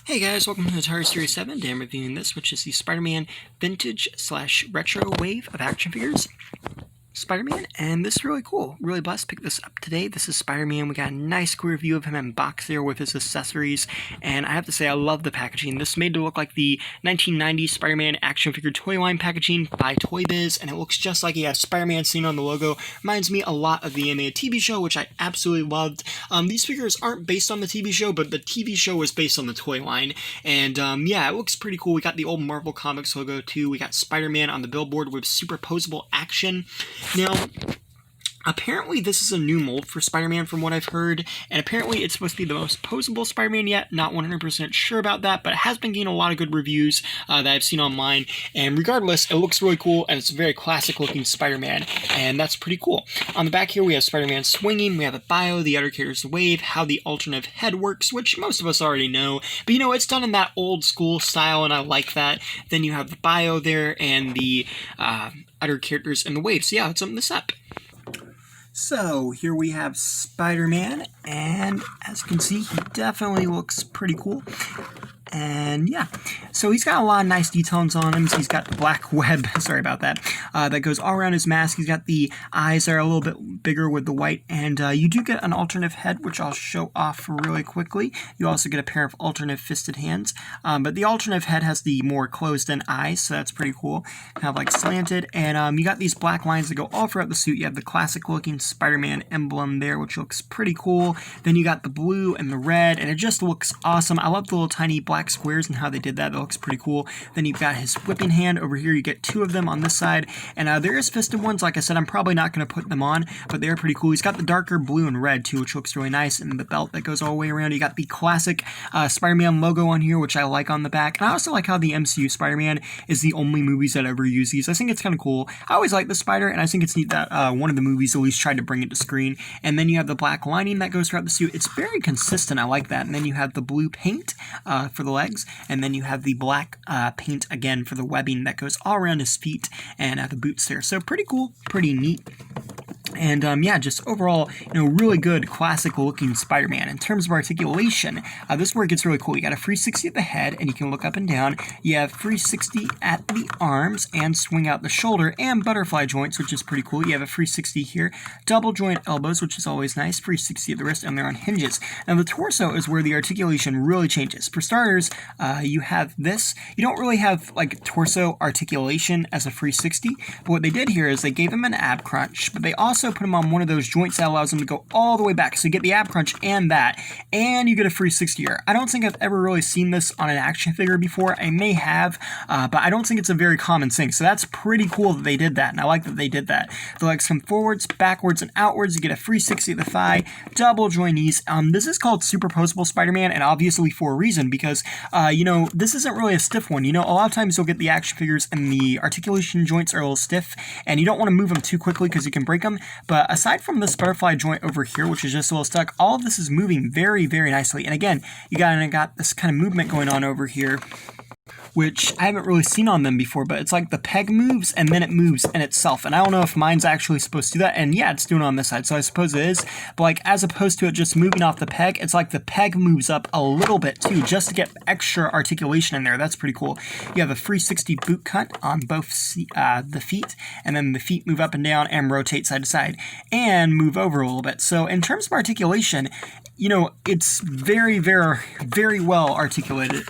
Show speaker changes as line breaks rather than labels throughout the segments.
Hey guys, welcome to the Atari Series 7. Today I'm reviewing this, which is the Spider-Man Vintage/Retro Wave of action figures. Spider-Man, and this is really cool. Really blessed to pick this up today. This is Spider-Man. We got a nice clear view of him in box there with his accessories, and I have to say I love the packaging. This is made to look like the 1990s Spider-Man action figure toy line packaging by Toy Biz, and it looks just like he has Spider-Man seen on the logo. Reminds me a lot of the animated TV show, which I absolutely loved. These figures aren't based on the TV show, but the TV show was based on the toy line, and yeah, it looks pretty cool. We got the old Marvel Comics logo too. We got Spider-Man on the billboard with super posable action. Now, apparently this is a new mold for Spider-Man from what I've heard, and apparently it's supposed to be the most posable Spider-Man yet. Not 100% sure about that, but it has been getting a lot of good reviews that I've seen online, and regardless, it looks really cool, and it's a very classic looking Spider-Man, and that's pretty cool. On the back here, we have Spider-Man swinging, we have a bio, the other characters the wave, how the alternative head works, which most of us already know, but you know, it's done in that old school style, and I like that. Then you have the bio there, and the other characters in the wave. So yeah, let's open this up. So here we have Spider-Man, and as you can see, he definitely looks pretty cool. And yeah, so he's got a lot of nice details on him. So he's got the black web, sorry about that, that goes all around his mask. He's got the eyes that are a little bit bigger with the white, and you do get an alternative head, which I'll show off really quickly. You also get a pair of alternative fisted hands, but the alternative head has the more closed-in eyes, so that's pretty cool, kind of like slanted. And you got these black lines that go all throughout the suit. You have the classic-looking Spider-Man emblem there, which looks pretty cool. Then you got the blue and the red, and it just looks awesome. I love the little tiny black squares and how they did that. That looks pretty cool. Then you've got his whipping hand over here. You get two of them on this side, and there is fisted ones. Like I said, I'm probably not going to put them on, but they're pretty cool. He's got the darker blue and red too, which looks really nice, and the belt that goes all the way around. You got the classic Spider-Man logo on here, which I like on the back, and I also like how the MCU Spider-Man is the only movies that ever use these. I think it's kind of cool. I always like the spider, and I think it's neat that one of the movies at least tried to bring it to screen. And then you have the black lining that goes throughout the suit. It's very consistent. I like that. And then you have the blue paint for the legs, and then you have the black paint again for the webbing that goes all around his feet and the boots there. So pretty cool, pretty neat. And yeah, just overall, really good classic looking Spider-Man. In terms of articulation, this is where it gets really cool. You got a 360 at the head, and you can look up and down. You have 360 at the arms and swing out the shoulder, and butterfly joints, which is pretty cool. You have a 360 here, double joint elbows, which is always nice, 360 at the wrist, and they're on hinges. Now the torso is where the articulation really changes. For starters, you have this. You don't really have like torso articulation as a 360, but what they did here is they gave him an ab crunch, but they also put him on one of those joints that allows him to go all the way back. So you get the ab crunch and that, and you get a 360 here. I don't think I've ever really seen this on an action figure before. I may have, but I don't think it's a very common thing. So that's pretty cool that they did that, and I like that they did that. The legs come forwards, backwards, and outwards. You get a 360 at the thigh, double joint knees. This is called Superposable Spider-Man, and obviously for a reason, because, this isn't really a stiff one. A lot of times you'll get the action figures and the articulation joints are a little stiff, and you don't want to move them too quickly because you can break them. But aside from this butterfly joint over here, which is just a little stuck, all of this is moving very, very nicely. And again, you got this kind of movement going on over here, which I haven't really seen on them before, but it's like the peg moves and then it moves in itself. And I don't know if mine's actually supposed to do that. And yeah, it's doing it on this side, so I suppose it is. But like, as opposed to it just moving off the peg, it's like the peg moves up a little bit too, just to get extra articulation in there. That's pretty cool. You have a 360 boot cut on both the feet, and then the feet move up and down and rotate side to side and move over a little bit. So in terms of articulation, it's very, very, very well articulated.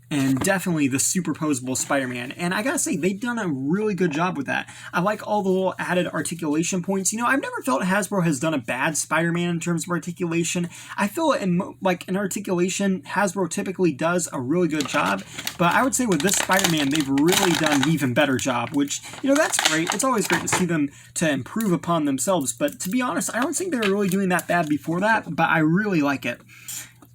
And definitely the superposable Spider-Man. And I gotta say, they've done a really good job with that. I like all the little added articulation points. I've never felt Hasbro has done a bad Spider-Man in terms of articulation. I feel in articulation, Hasbro typically does a really good job. But I would say with this Spider-Man, they've really done an even better job, which, that's great. It's always great to see them to improve upon themselves. But to be honest, I don't think they were really doing that bad before that, but I really like it.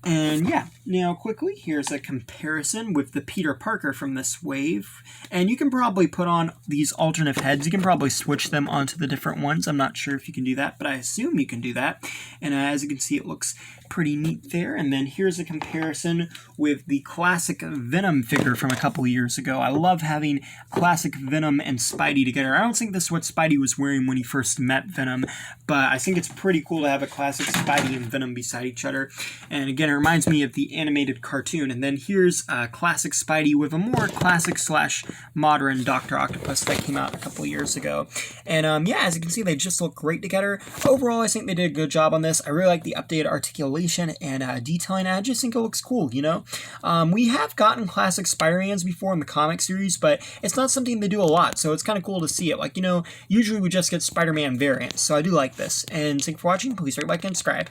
And yeah, Now, quickly, here's a comparison with the Peter Parker from this wave. And you can probably put on these alternate heads. You can probably switch them onto the different ones. I'm not sure if you can do that, but I assume you can do that. And as you can see, it looks pretty neat there. And then here's a comparison with the classic Venom figure from a couple years ago. I love having classic Venom and Spidey together. I don't think this is what Spidey was wearing when he first met Venom, but I think it's pretty cool to have a classic Spidey and Venom beside each other. And again, it reminds me of the animated cartoon. And then here's a classic Spidey with a more classic / modern Dr. Octopus that came out a couple years ago. And yeah, as you can see, they just look great together. Overall, I think they did a good job on this. I really like the updated articulation and detailing. I just think it looks cool, you know? We have gotten classic Spider-Mans before in the comic series, but it's not something they do a lot, so it's kind of cool to see it. Like, you know, usually we just get Spider-Man variants, so I do like this. And thank you for watching. Please rate, like, and subscribe.